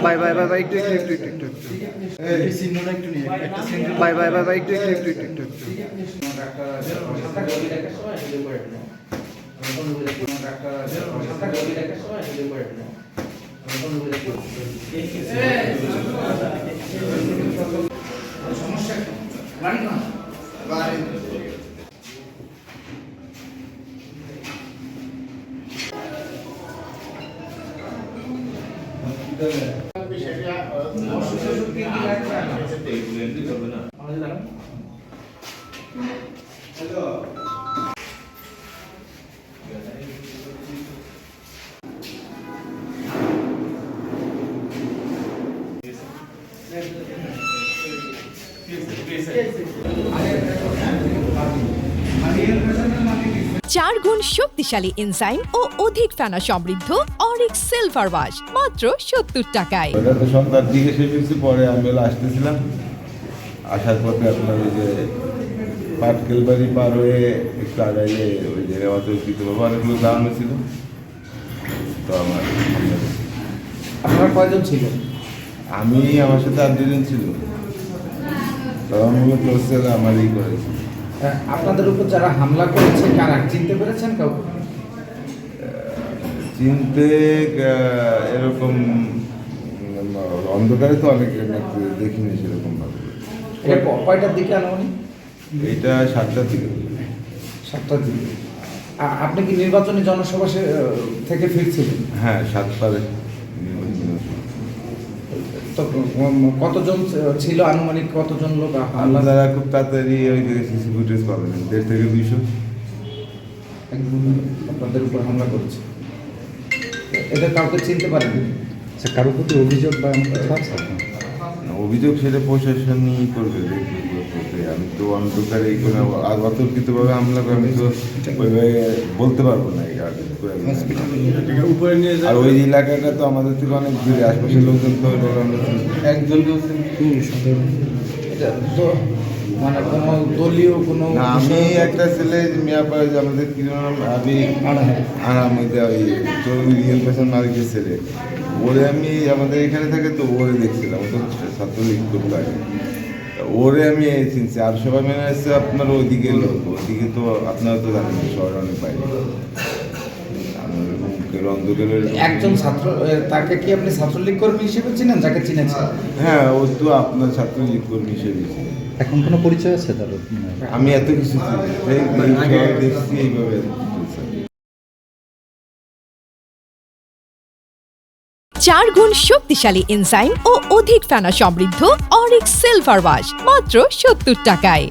Bye bye bye bye একটু একটু একটু একটু বাই বাই বাই বাই একটু একটু একটু একটু একটু চার গুণ শক্তিশালী এনজাইম ও অধিক ফেনা সমৃদ্ধ অরিক সিলভার ওয়াশ মাত্র 70 টাকায়। এটা তো সন্ধ্যার দিকে শেষ হয়েছে, পরে আমি আসতেছিলাম, আসার পথে আপনার ওই যে পাটকেল বাড়ি পার হয়ে একটু আগাইলে ওই যে অতর্কিত বাবা অনেকগুলো দাঁড়ানো ছিল। তো আপনারা কয়জন ছিল? আমি আমার সাথে আর দুজন ছিল, তো মূলত হচ্ছে আমারই করেছি। আপনাদের উপর যারা হামলা করেছে কারা চিনতে পেরেছেন কাউকে? চিনতে এরকম অন্ধকারে তো অনেক দেখিনি সেরকম ভাবে। কয়টার দিকে আনুমানিক? এইটা 7টার দিকে। 7টার দিকে। আপনি কি নির্বাচনী জনসভা থেকে ফিরছিলেন? হ্যাঁ, 7 পারে। তো কতজন ছিল আনুমানিক, কতজন লোক? আপনারা খুব তাড়াতাড়ি ওই সিসি ফুটেজ পাবেন, 150 থেকে 200 আপনাদের উপর হামলা করেছে। এদের কাউকে চিনতে পারেন? কারোর প্রতি অভিযোগ বা অভিযোগ সেটা প্রশাসনই করবে, দেখবে। আমি তো অন্ধকারে আর অতর্কিতভাবে হামলা করে আমি তো ওইভাবে বলতে পারবো না। আর ওই এলাকাটা তো আমাদের থেকে অনেক দূরে, আশপাশের লোকজন তো একজন মানে কোনো দলীয় কোনো? আমি একটা ছেলে মিয়াপাড়া যে আমাদের কি নাম আরাম মালিকের ছেলে, ওরে আমি আমাদের এখানে থাকে তো ওরে দেখছিলাম, ও তো ছাত্রলীগ করতে আগে, ওরে আমি চিনছি। আর সবাই মেনে আসছে আপনার ওইদিকে লোক, ওইদিকে তো আপনারা তো জানেন শহরে অনেক বাইরে। একজন ছাত্র, তাকে কি আপনি ছাত্রলীগ কর্মী হিসেবে চিনেন, যাকে চিনেছেন? হ্যাঁ, ও তো আপনার ছাত্রলীগ কর্মী হিসেবে। এখন কোনো পরিচয় আছে তার? আমি এত কিছু দেখছি এইভাবে। চার গুণ শক্তিশালী এনজাইম ও অধিক ফেনা সমৃদ্ধ অরিক সিলভার ওয়াশ মাত্র 70 টাকায়।